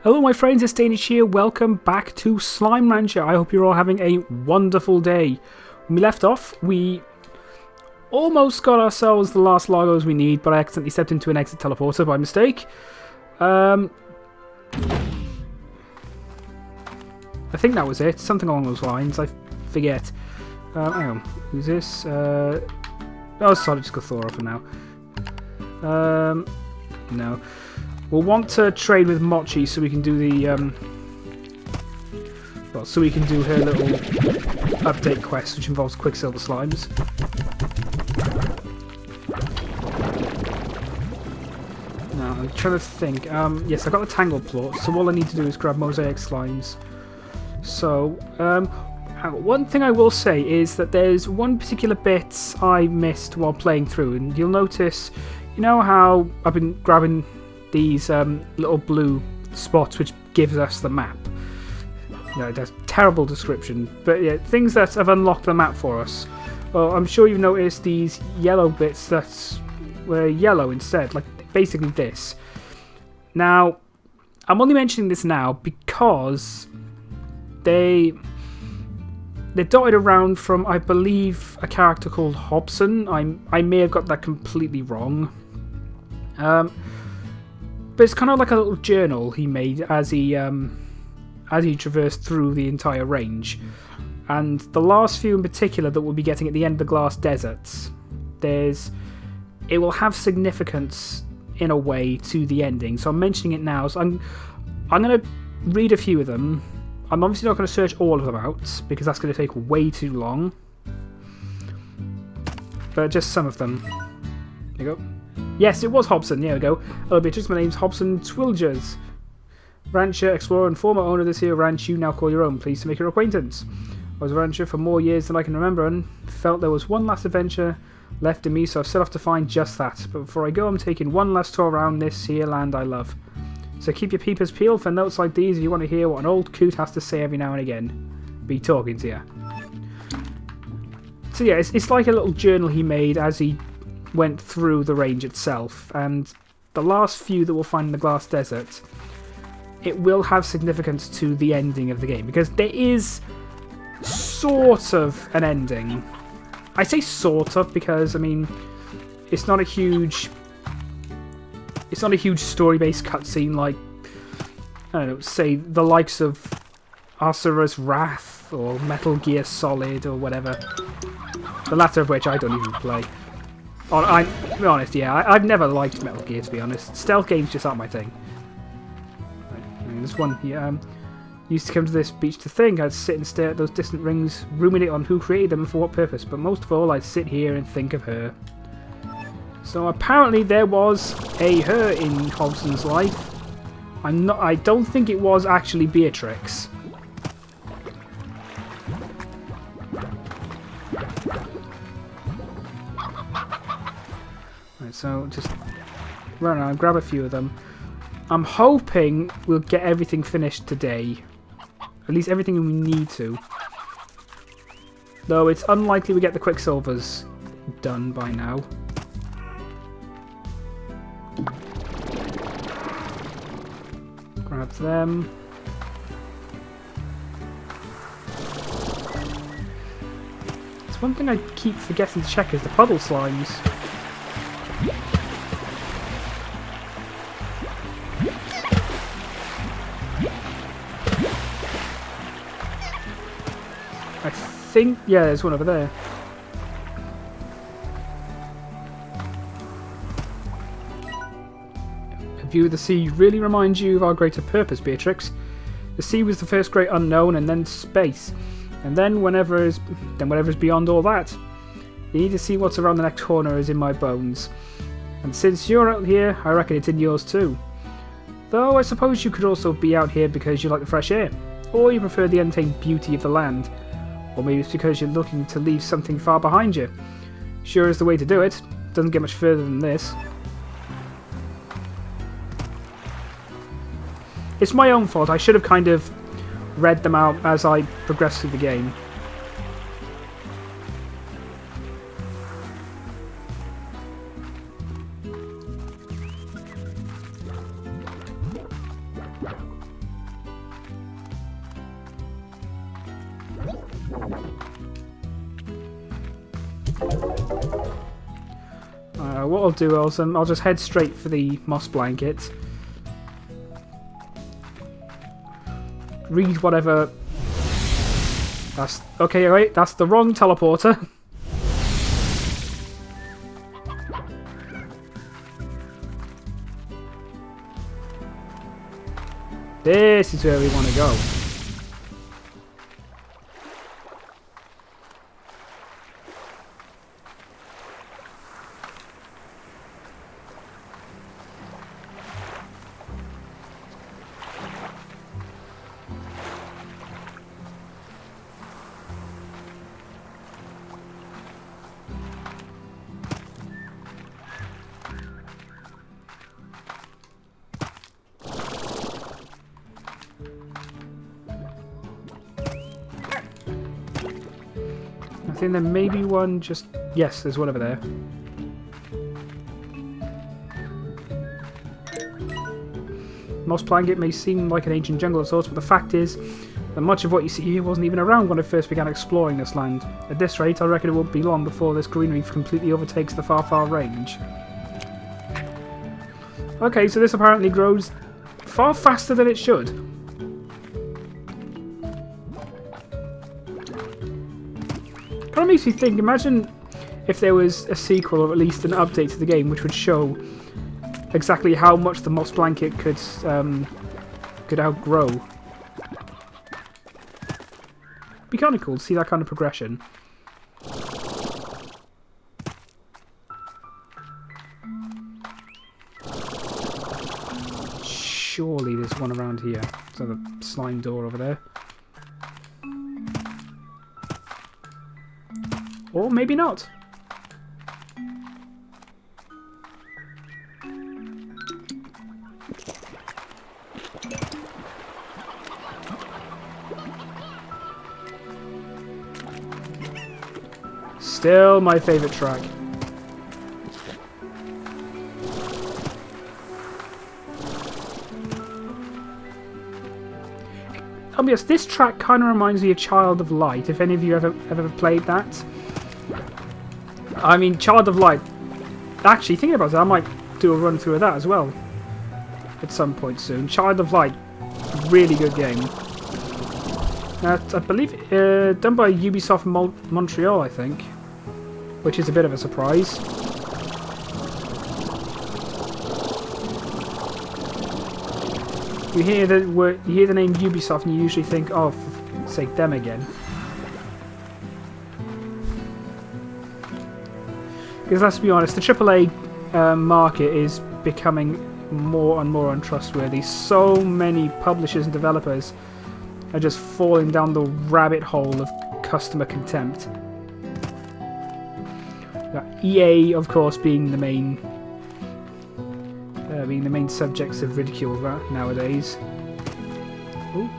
Hello my friends, it's Danish here. Welcome back to Slime Rancher. I hope you're all having a wonderful day. When we left off, we almost got ourselves the last Largos we need, but I accidentally stepped into an exit teleporter by mistake. I think that was it. Something along those lines. I forget. Hang on. Who's this? Oh, sorry, just go Thora for now. No. We'll want to trade with Mochi so we can do the, so we can do her little update quest, which involves Quicksilver Slimes. Now, I'm trying to think. Yes, I got the Tangle Plort, so all I need to do is grab Mosaic Slimes. So, one thing I will say is that there's one particular bit I missed while playing through, and you'll notice, you know how I've been grabbing these little blue spots which gives us the map. You know, that's terrible description, but yeah, things that have unlocked the map for us. Well, I'm sure you've noticed these yellow bits that were yellow instead, like basically this. Now, I'm only mentioning this now because they're dotted around from, I believe, a character called Hobson. I may have got that completely wrong. But it's kind of like a little journal he made as he traversed through the entire range. And the last few in particular that we'll be getting at the end of the Glass Deserts, it will have significance in a way to the ending. So I'm mentioning it now. So I'm going to read a few of them. I'm obviously not going to search all of them out because that's going to take way too long. But just some of them. There you go. Yes, it was Hobson. There we go. Hello, Beatrix. My name's Hobson Twilgers. Rancher, explorer, and former owner of this here ranch you now call your own. Pleased to make your acquaintance. I was a rancher for more years than I can remember and felt there was one last adventure left in me, so I've set off to find just that. But before I go, I'm taking one last tour around this here land I love. So keep your peepers peeled for notes like these if you want to hear what an old coot has to say every now and again. Be talking to you. So yeah, it's like a little journal he made as he went through the range itself, and the last few that we'll find in the Glass Desert, it will have significance to the ending of the game, because there is sort of an ending. I say sort of because, I mean, it's not a huge story-based cutscene like, I don't know, say the likes of Asura's Wrath or Metal Gear Solid or whatever, the latter of which I don't even play. To be honest, yeah, I've never liked Metal Gear, to be honest. Stealth games just aren't my thing. Right, there's one here. Used to come to this beach to think. I'd sit and stare at those distant rings, ruminate on who created them and for what purpose. But most of all, I'd sit here and think of her. So apparently there was a her in Hobson's life. I don't think it was actually Beatrix. So just run around, grab a few of them. I'm hoping we'll get everything finished today. At least everything we need to. Though it's unlikely we get the Quicksilvers done by now. Grab them. It's one thing I keep forgetting to check is the puddle slimes. Yeah, there's one over there. A view of the sea really reminds you of our greater purpose, Beatrix. The sea was the first great unknown, and then space, and then whatever's beyond all that. You need to see what's around the next corner is in my bones, and since you're out here, I reckon it's in yours too. Though I suppose you could also be out here because you like the fresh air, or you prefer the untamed beauty of the land. Or maybe it's because you're looking to leave something far behind you. Sure is the way to do it. Doesn't get much further than this. It's my own fault. I should have kind of read them out as I progressed through the game. What I'll do is I'll just head straight for the moss blanket. Read whatever... That's... Okay, wait, that's the wrong teleporter. This is where we want to go. I think there may be one just... Yes, there's one over there. Moss Blanket may seem like an ancient jungle of sorts, but the fact is that much of what you see here wasn't even around when I first began exploring this land. At this rate, I reckon it won't be long before this greenery completely overtakes the far range. Okay, so this apparently grows far faster than it should. Kind of makes me think, imagine if there was a sequel or at least an update to the game which would show exactly how much the Moss Blanket could outgrow. Be kind of cool to see that kind of progression. Surely there's one around here. There's a slime door over there. Or maybe not. Still my favourite track. I'll be honest, this track kind of reminds me of Child of Light, if any of you ever played that. I mean, Child of Light, actually thinking about it, I might do a run through of that as well at some point soon. Child of Light, really good game. I believe done by Ubisoft Montreal, I think, which is a bit of a surprise. You hear the name Ubisoft and you usually think, oh, for fuck's sake, them again. Because let's be honest, the AAA market is becoming more and more untrustworthy. So many publishers and developers are just falling down the rabbit hole of customer contempt. EA, of course, being the main subjects of ridicule nowadays. Ooh.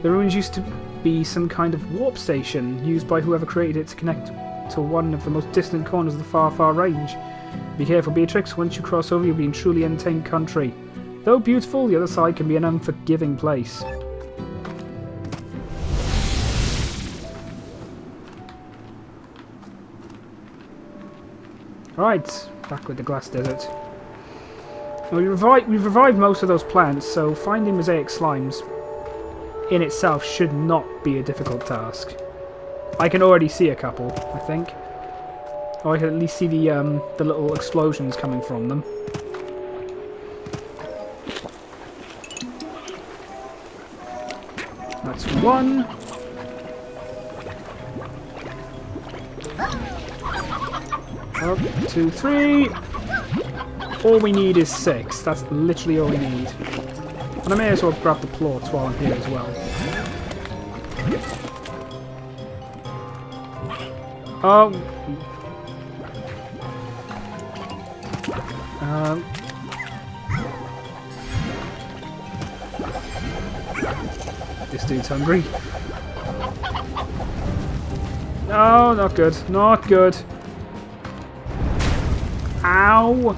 The ruins used to be some kind of warp station used by whoever created it to connect to one of the most distant corners of the far range. Be careful, Beatrix. Once you cross over, you'll be in truly untamed country. Though beautiful, the other side can be an unforgiving place. Alright, back with the Glass Desert. We've revived most of those plants, so finding mosaic slimes in itself should not be a difficult task. I can already see a couple, I think. Or I can at least see the little explosions coming from them. That's one. Up, 2, 3. All we need is 6. That's literally all we need. And I may as well grab the plorts while I'm here as well. Oh. This dude's hungry. No, not good. Not good. Ow!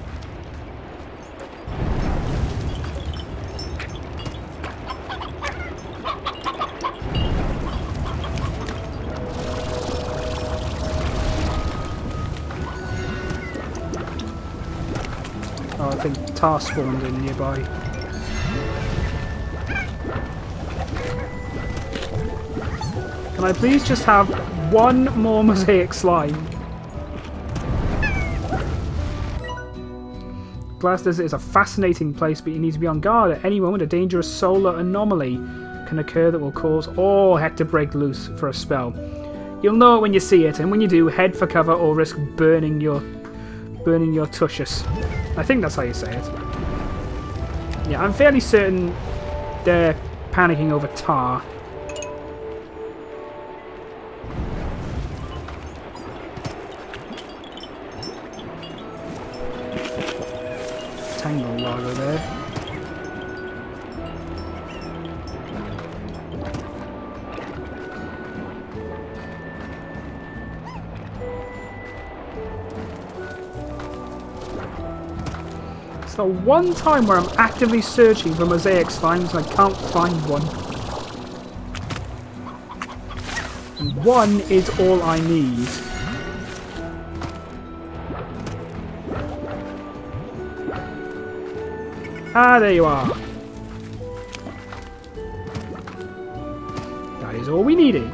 think tar spawned in nearby. Can I please just have one more mosaic slime? Glass Desert is a fascinating place, but you need to be on guard. At any moment, a dangerous solar anomaly can occur that will cause all heck to break loose for a spell. You'll know it when you see it, and when you do, head for cover or risk burning your tushes. I think that's how you say it. Yeah, I'm fairly certain they're panicking over tar. Tangle lava there. It's the one time where I'm actively searching for mosaic slimes and I can't find one. And one is all I need. Ah, there you are. That is all we needed.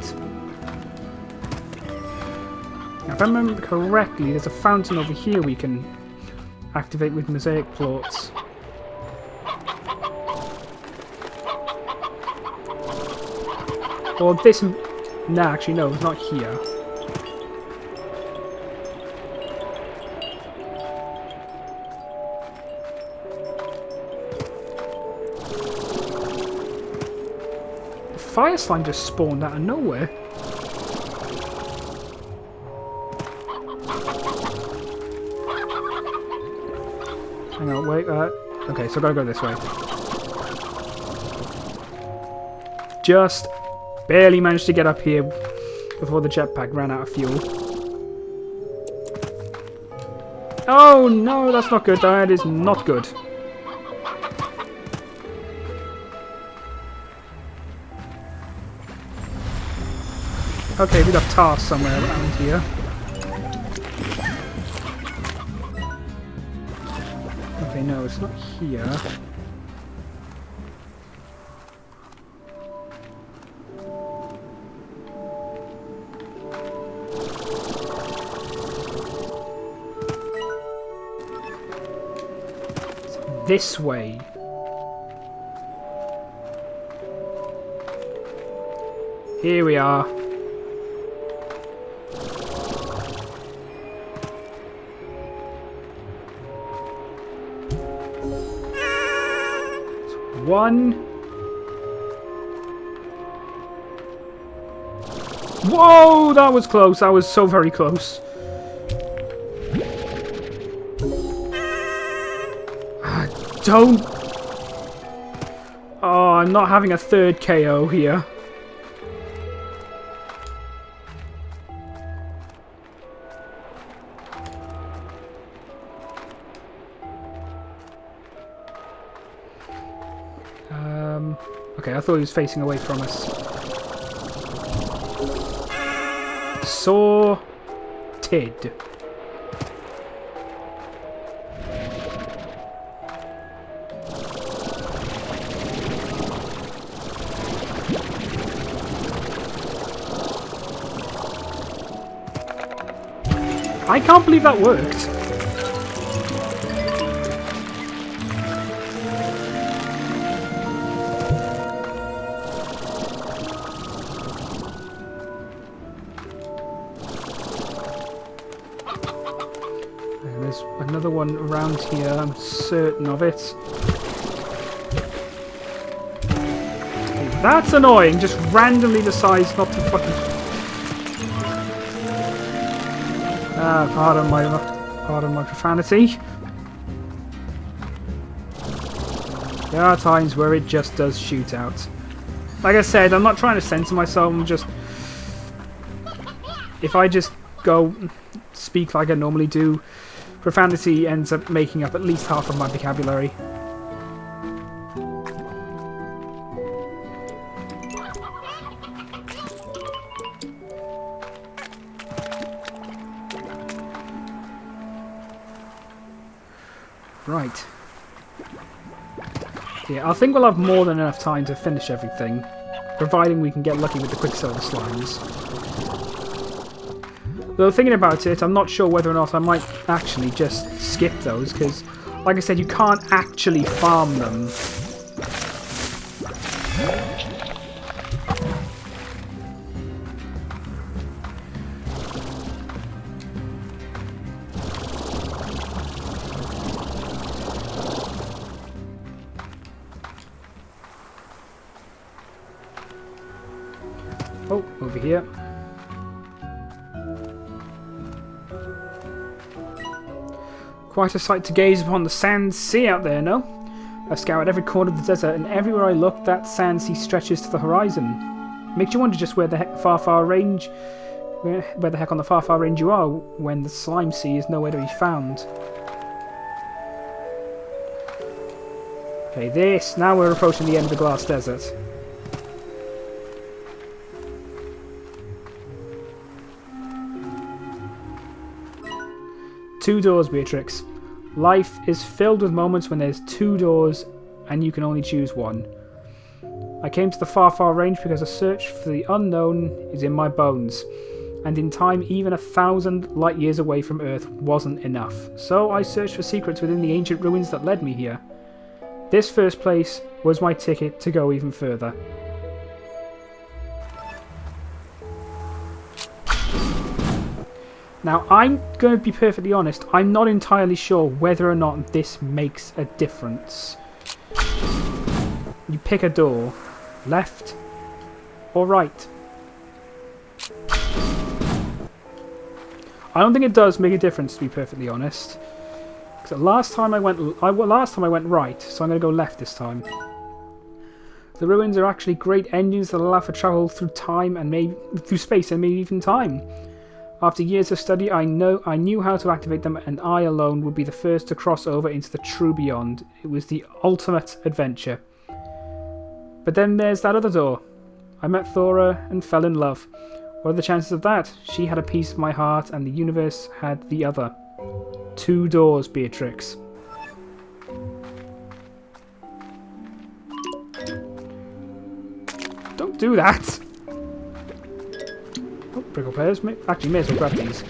Now, if I remember correctly, there's a fountain over here we can activate with mosaic plorts. Or this... Nah, actually no, it's not here. The fire slime just spawned out of nowhere. Hang on, wait, okay, so I gotta go this way. Just barely managed to get up here before the jetpack ran out of fuel. Oh no, that's not good, that is not good. Okay, we got tar somewhere around here. Okay, no, it's not here. It's this way. Here we are. One. Whoa, that was close. That was so very close. Don't. Oh, I'm not having a third KO here. Okay, I thought he was facing away from us. Sorted. I can't believe that worked. There's another one around here, I'm certain of it. Okay, that's annoying, just randomly decides not to fucking... pardon my profanity. There are times where it just does shoot out. Like I said, I'm not trying to censor myself, I'm just... If I just go speak like I normally do, profanity ends up making up at least half of my vocabulary. Right. Yeah, I think we'll have more than enough time to finish everything, providing we can get lucky with the Quicksilver slimes. Though thinking about it, I'm not sure whether or not I might actually just skip those, because, like I said, you can't actually farm them. Oh, over here. Quite a sight to gaze upon the sand sea out there, no? I've scoured every corner of the desert, and everywhere I look, that sand sea stretches to the horizon. Makes you wonder just where the heck far range, where the heck on the far range you are, when the slime sea is nowhere to be found. Okay, now we're approaching the end of the glass desert. Two doors, Beatrix. Life is filled with moments when there's two doors and you can only choose one. I came to the far range because a search for the unknown is in my bones, and in time even 1,000 light years away from Earth wasn't enough. So I searched for secrets within the ancient ruins that led me here. This first place was my ticket to go even further. Now, I'm going to be perfectly honest, I'm not entirely sure whether or not this makes a difference. You pick a door, left or right. I don't think it does make a difference, to be perfectly honest. Because last time I went right, so I'm going to go left this time. The ruins are actually great engines that allow for travel through time and maybe through space and maybe even time. After years of study, I knew how to activate them, and I alone would be the first to cross over into the true beyond. It was the ultimate adventure. But then there's that other door. I met Thora and fell in love. What are the chances of that? She had a piece of my heart, and the universe had the other. Two doors, Beatrix. Don't do that! Oh, prickle pears. Actually, may as well grab these.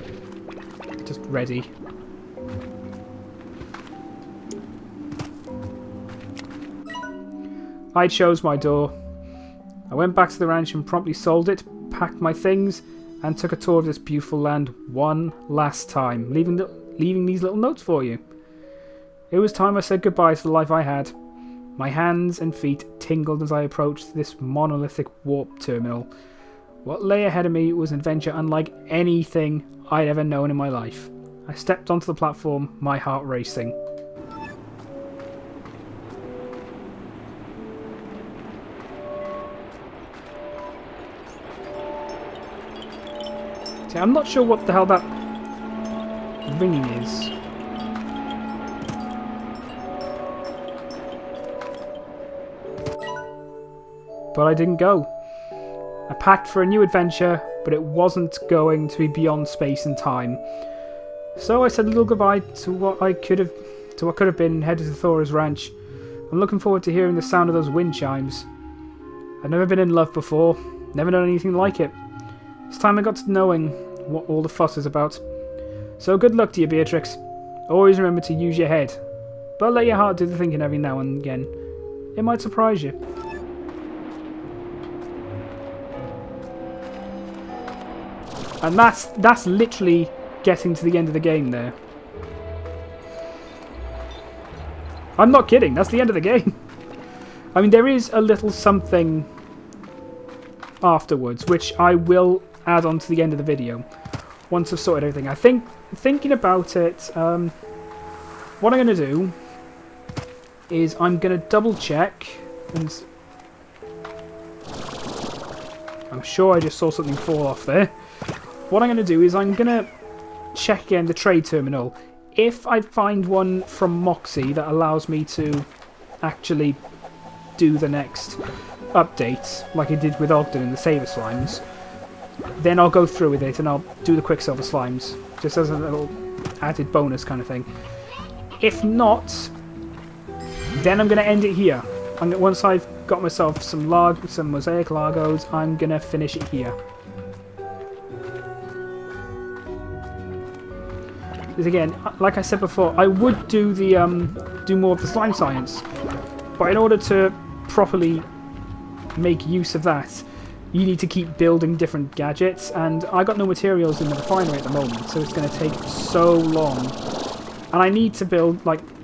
Just ready. I chose my door. I went back to the ranch and promptly sold it, packed my things, and took a tour of this beautiful land one last time, leaving these little notes for you. It was time I said goodbye to the life I had. My hands and feet tingled as I approached this monolithic warp terminal. What lay ahead of me was an adventure unlike anything I'd ever known in my life. I stepped onto the platform, my heart racing. See, I'm not sure what the hell that ringing is. But I didn't go. I packed for a new adventure, but it wasn't going to be beyond space and time. So I said a little goodbye to what could have been, and headed to Thora's ranch. I'm looking forward to hearing the sound of those wind chimes. I've never been in love before, never known anything like it. It's time I got to knowing what all the fuss is about. So good luck to you, Beatrix. Always remember to use your head, but let your heart do the thinking every now and again. It might surprise you. And that's literally getting to the end of the game there. I'm not kidding, that's the end of the game. I mean, there is a little something afterwards, which I will add on to the end of the video, once I've sorted everything. I think, thinking about it, what I'm going to do is I'm going to double check, and I'm sure I just saw something fall off there. What I'm going to do is I'm going to check again the trade terminal. If I find one from Moxie that allows me to actually do the next update, like I did with Ogden and the Saber Slimes, then I'll go through with it and I'll do the Quicksilver Slimes, just as a little added bonus kind of thing. If not, then I'm going to end it here. once I've got myself some mosaic Largos, I'm gonna finish it here. Because again, like I said before, I would do the do more of the slime science, but in order to properly make use of that, you need to keep building different gadgets, and I got no materials in the refinery at the moment, so it's going to take so long. And I need to build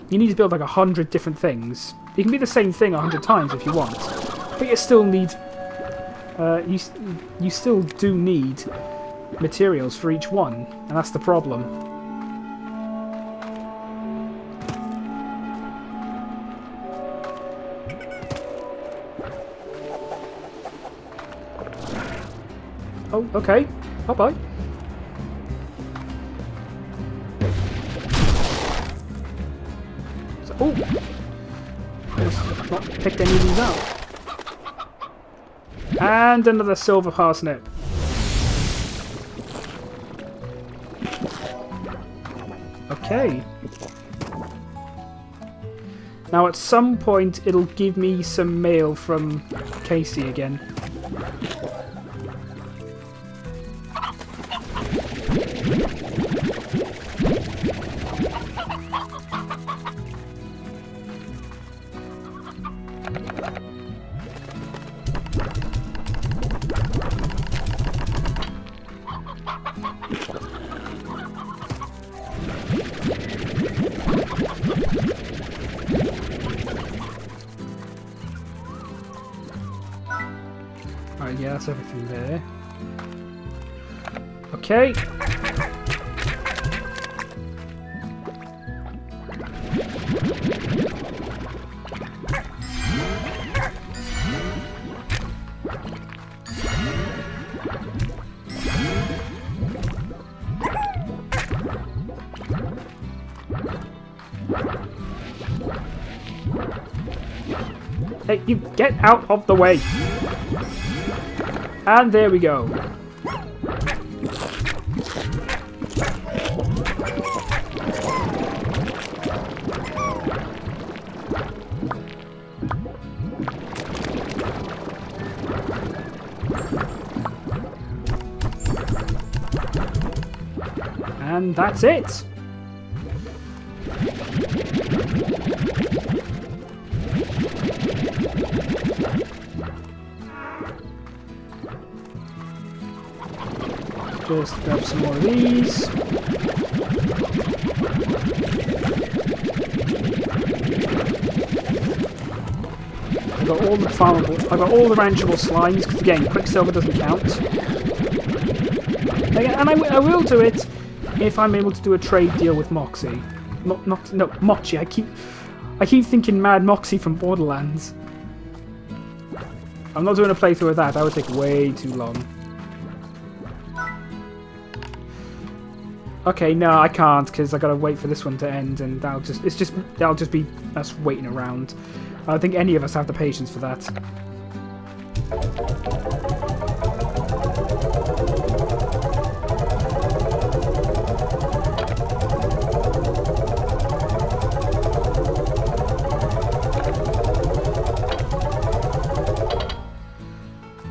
you need to build like 100 different things. You can be the same thing 100 times if you want, but you still need you still do need materials for each one, and that's the problem. Oh, okay. Bye-bye. So, oh! I've not picked any of these out. And another silver parsnip. Okay. Now at some point it'll give me some mail from Casey again. Alright, yeah, that's everything there. Okay. Hey, you get out of the way! And there we go. And that's it. Just grab some more of these. I've got all the farmable, I've got all the ranchable slimes, because again, Quicksilver doesn't count. And I will do it if I'm able to do a trade deal with Moxie. No, Mochi. I keep thinking Mad Moxie from Borderlands. I'm not doing a playthrough of that. That would take way too long. Okay, no, I can't because I gotta wait for this one to end, and that'll just be us waiting around. I don't think any of us have the patience for that.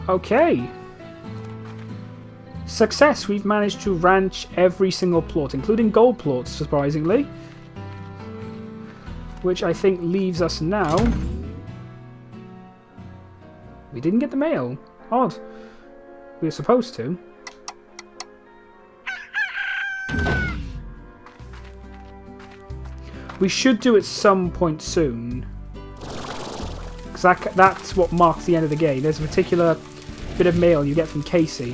Okay. Success! We've managed to ranch every single plot, including gold plots, surprisingly. Which I think leaves us now... We didn't get the mail. Odd. We were supposed to. We should do it some point soon. Because that's what marks the end of the game. There's a particular bit of mail you get from Casey.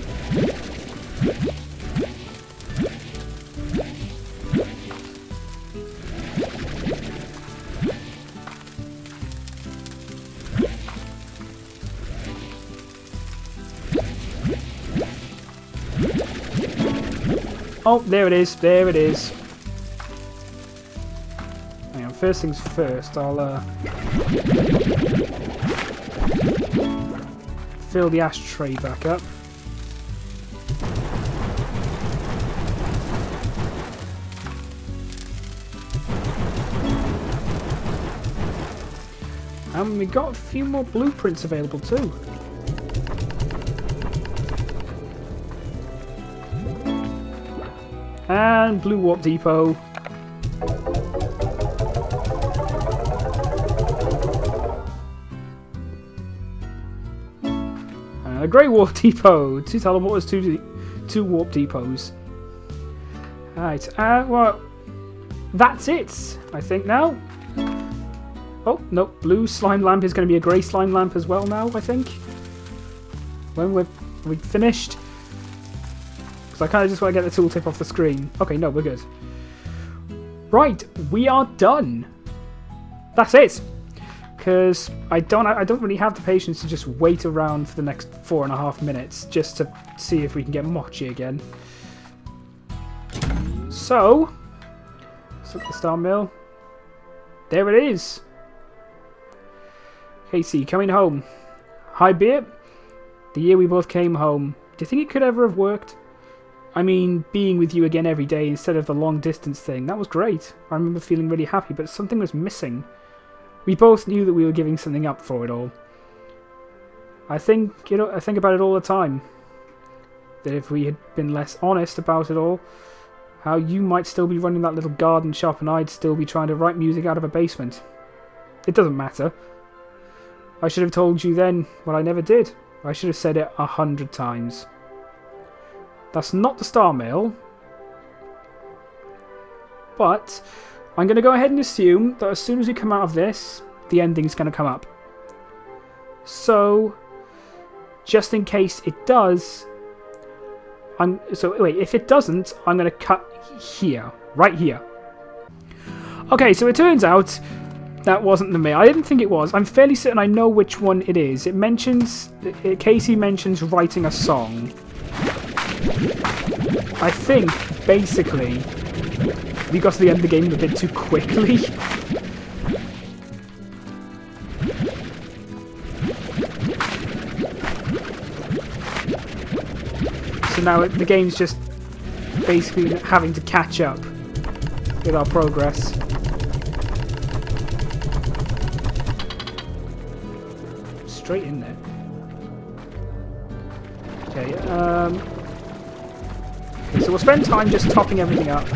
Oh, there it is. There it is. Hang on, first things first, I'll fill the ashtray back up. And we got a few more blueprints available too. And Blue Warp Depot. And a Grey Warp Depot. Two teleporters, two warp depots. Alright, well, that's it, I think now. Oh, no, blue slime lamp is going to be a grey slime lamp as well now, I think. When we finished. Because I kind of just want to get the tooltip off the screen. Okay, no, we're good. Right, we are done. That's it. Because I don't really have the patience to just wait around for the next 4.5 minutes just to see if we can get Mochi again. So, let's look at the star mill. There it is. Casey, coming home. Hi, Beer. The year we both came home. Do you think it could ever have worked? I mean, being with you again every day instead of the long distance thing. That was great. I remember feeling really happy, but something was missing. We both knew that we were giving something up for it all. I think about it all the time. That if we had been less honest about it all, how you might still be running that little garden shop and I'd still be trying to write music out of a basement. It doesn't matter. I should have told you then, but I never did. I should have said it 100 times. That's not the star mail. But I'm going to go ahead and assume that as soon as we come out of this, the ending's going to come up. So, just in case it does, if it doesn't, I'm going to cut here, right here. Okay, so it turns out that wasn't the mail. I didn't think it was. I'm fairly certain I know which one it is. It mentions, Casey mentions writing a song. I think, basically, we got to the end of the game a bit too quickly. So now the game's just basically having to catch up with our progress. Straight in there. Okay, so we'll spend time just topping everything up,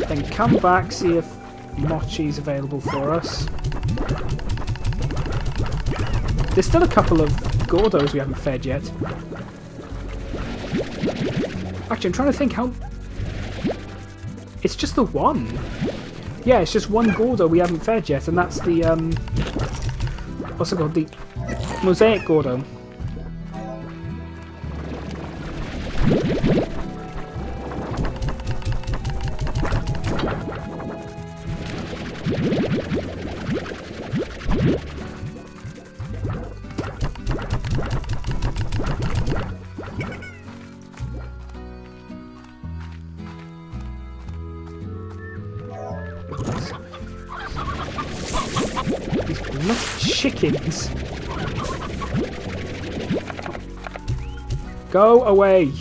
then come back, see if Mochi's available for us. There's still a couple of Gordos we haven't fed yet. Actually, I'm trying to think how... It's just the one. Yeah, it's just one Gordo we haven't fed yet, and that's the, what's it called? The Mosaic Gordo. Chickens. Go away.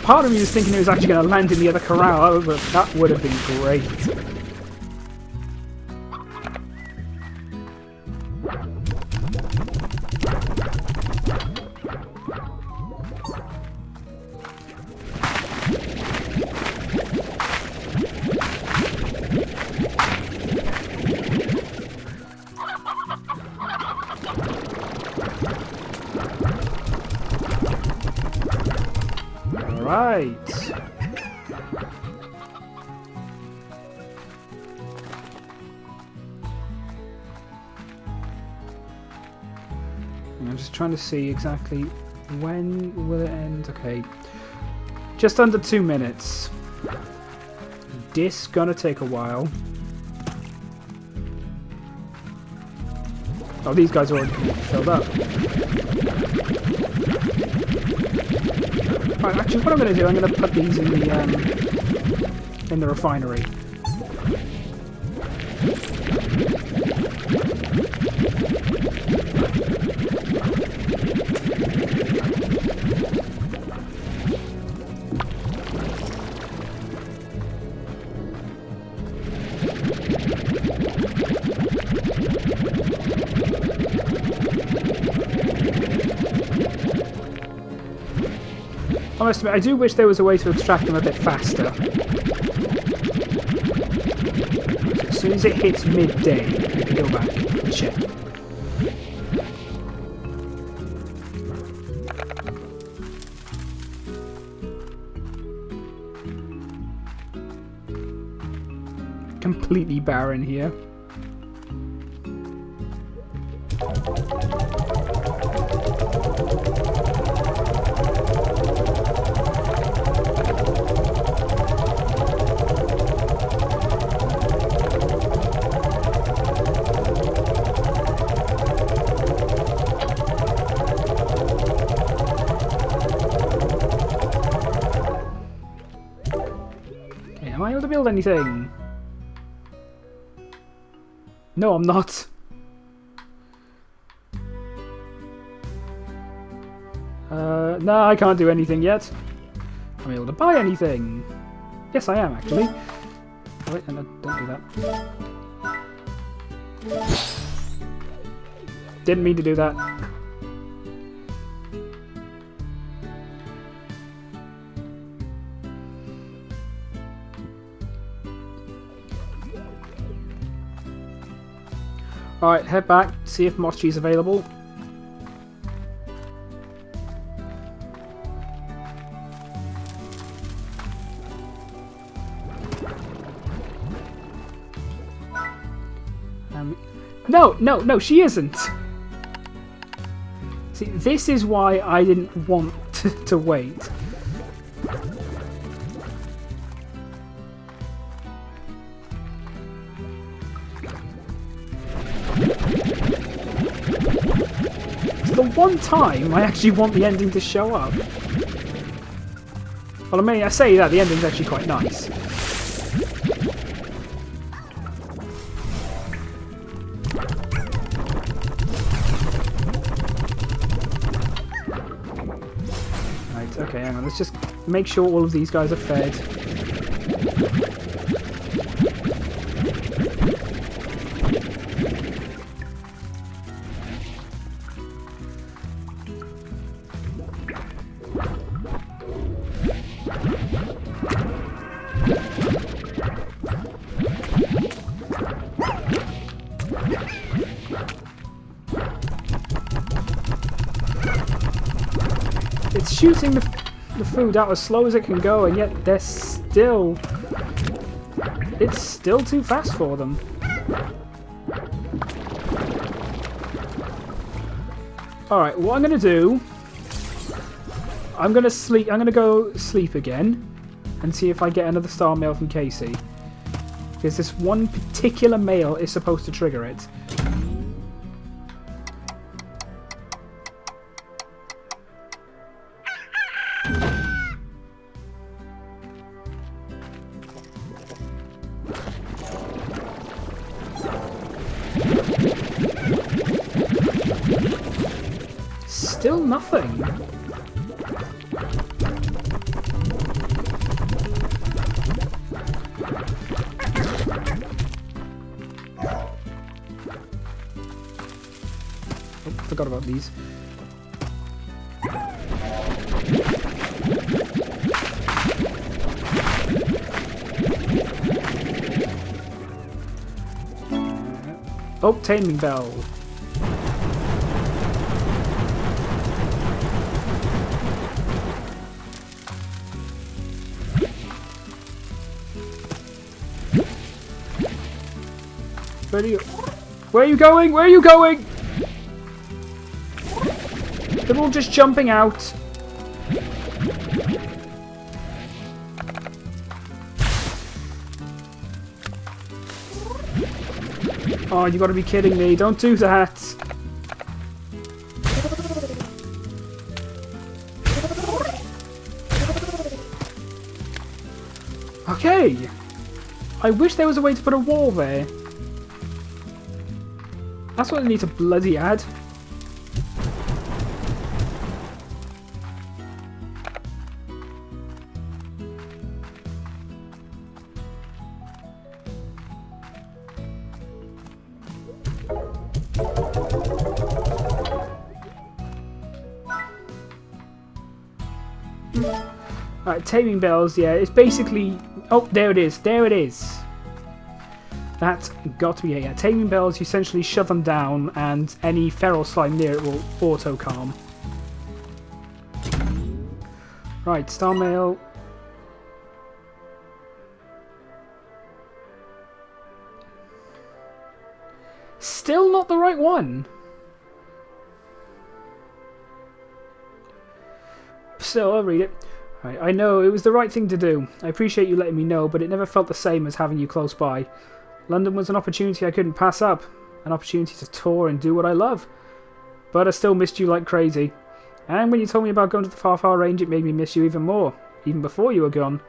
Part of me was thinking it was actually going to land in the other corral, but that would have been great. Right. I'm just trying to see exactly when will it end. Okay, just under 2 minutes. This gonna take a while. Oh, these guys are already filled up. Right, actually, what I'm going to do, I'm going to put these in the refinery. must admit, I do wish there was a way to extract them a bit faster. As soon as it hits midday, I can go back and check. Completely barren here. Okay, am I able to build anything? No, I'm not. No, I can't do anything yet. I'm able to buy anything. Yes, I am, actually. Oh, wait, no, don't do that. Didn't mean to do that. Alright, head back, see if Mochi's available. No, she isn't! See, this is why I didn't want to wait. The one time I actually want the ending to show up. Well, I mean, I say that, the ending's actually quite nice. Right, okay, hang on, let's just make sure all of these guys are fed. It's shooting the food out as slow as it can go, and yet they're still... It's still too fast for them. Alright, what I'm going to do... I'm going to go sleep again and see if I get another star mail from Casey. Because this one particular mail is supposed to trigger it. Still nothing. Oh, forgot about these. Oh, taming bell. Where are you going? Where are you going? They're all just jumping out. Oh, you gotta be kidding me. Don't do that. Okay. I wish there was a way to put a wall there. That's what I need to bloody add. Alright, taming bells, yeah, it's basically... Oh, there it is, there it is. That's got to be it, yeah. Taming bells, you essentially shut them down and any feral slime near it will auto-calm. Right, star mail. Still not the right one. Still, I'll read it. Right, I know, it was the right thing to do. I appreciate you letting me know, but it never felt the same as having you close by. London was an opportunity I couldn't pass up. An opportunity to tour and do what I love. But I still missed you like crazy. And when you told me about going to the Far Far Range, it made me miss you even more. Even before you were gone.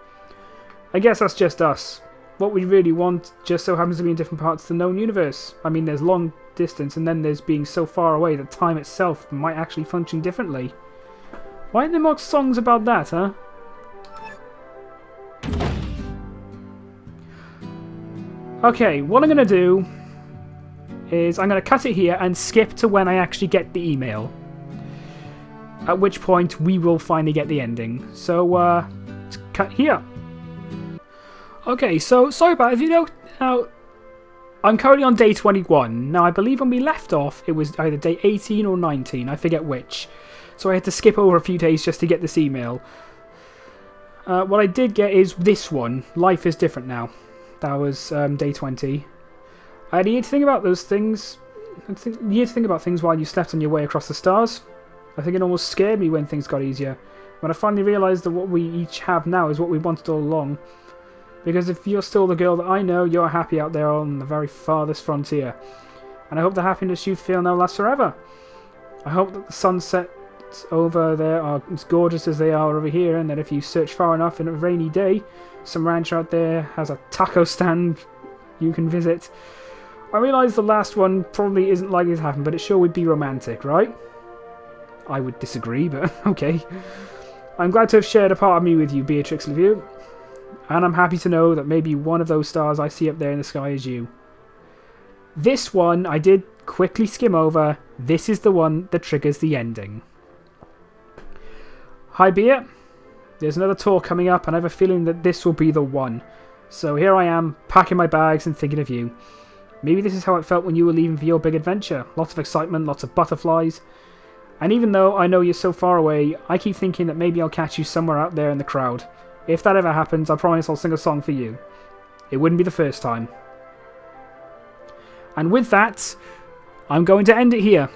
I guess that's just us. What we really want just so happens to be in different parts of the known universe. I mean, there's long distance, and then there's being so far away that time itself might actually function differently. Why aren't there more songs about that, huh? Okay, what I'm going to do is I'm going to cut it here and skip to when I actually get the email. At which point we will finally get the ending. So, let's cut here. Okay, so sorry about it. You know, now I'm currently on day 21. Now, I believe when we left off, it was either day 18 or 19. I forget which. So I had to skip over a few days just to get this email. What I did get is this one. Life is different now. That was day 20. I had to think about those things. You had to think about things while you slept on your way across the stars. I think it almost scared me when things got easier. When I finally realised that what we each have now is what we wanted all along. Because if you're still the girl that I know, you're happy out there on the very farthest frontier. And I hope the happiness you feel now lasts forever. I hope that the sunsets over there are as gorgeous as they are over here, and that if you search far enough in a rainy day, some rancher out there has a taco stand you can visit. I realise the last one probably isn't likely to happen, but it sure would be romantic, right? I would disagree, but okay. I'm glad to have shared a part of me with you, Beatrix Lemieux. And I'm happy to know that maybe one of those stars I see up there in the sky is you. This one I did quickly skim over. This is the one that triggers the ending. Hi, Bea. There's another tour coming up, and I have a feeling that this will be the one. So here I am, packing my bags and thinking of you. Maybe this is how it felt when you were leaving for your big adventure. Lots of excitement, lots of butterflies. And even though I know you're so far away, I keep thinking that maybe I'll catch you somewhere out there in the crowd. If that ever happens, I promise I'll sing a song for you. It wouldn't be the first time. And with that, I'm going to end it here.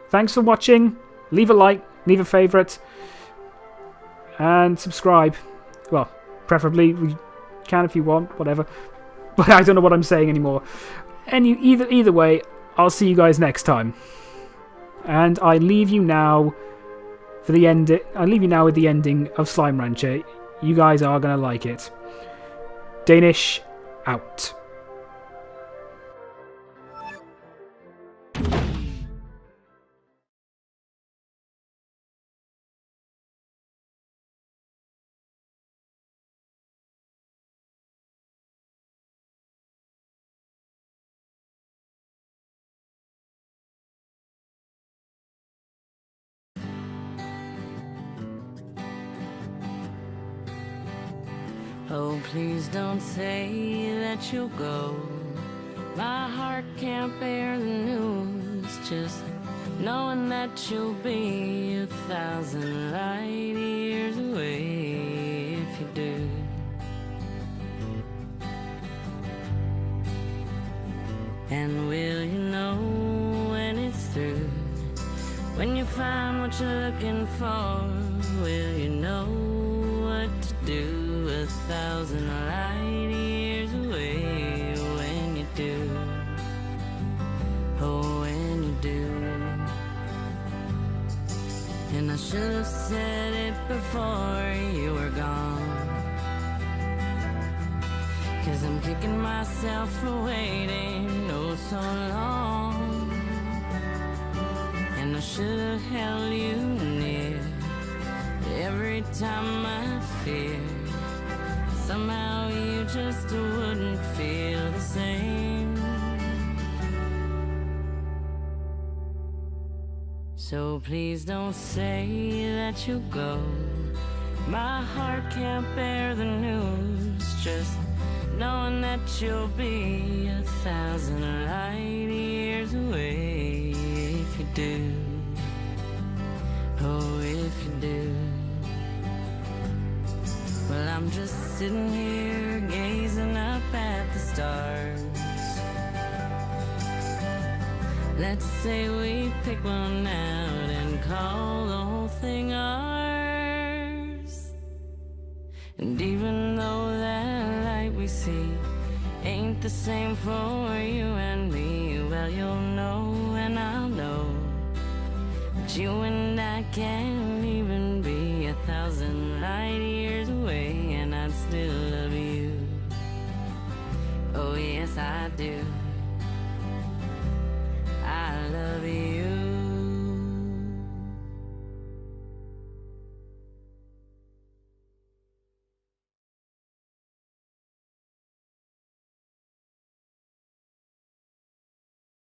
Thanks for watching. Leave a like, leave a favourite, and subscribe. Well, preferably, you can if you want, whatever. But I don't know what I'm saying anymore. Either way, I'll see you guys next time. And I leave you now for the end. I leave you now with the ending of Slime Rancher. You guys are gonna like it. Danish out. Oh, please don't say that you'll go. My heart can't bear the news. Just knowing that you'll be 1,000 light years away if you do. And will you know when it's through? When you find what you're looking for, will you know what to do? 1,000 light years away when you do. Oh, when you do. And I should have said it before you were gone, 'cause I'm kicking myself for waiting oh so long. And I should have held you near every time I fear somehow you just wouldn't feel the same. So please don't say that you'll go. My heart can't bear the news, just knowing that you'll be 1,000 light years away if you do. Oh, if you do. Well, I'm just sitting here gazing up at the stars. Let's say we pick one out and call the whole thing ours. And even though that light we see ain't the same for you and me, well, you'll know and I'll know that you and I can't even be 1,000 light years away, and I'd still love you. Oh yes, I do. I love you.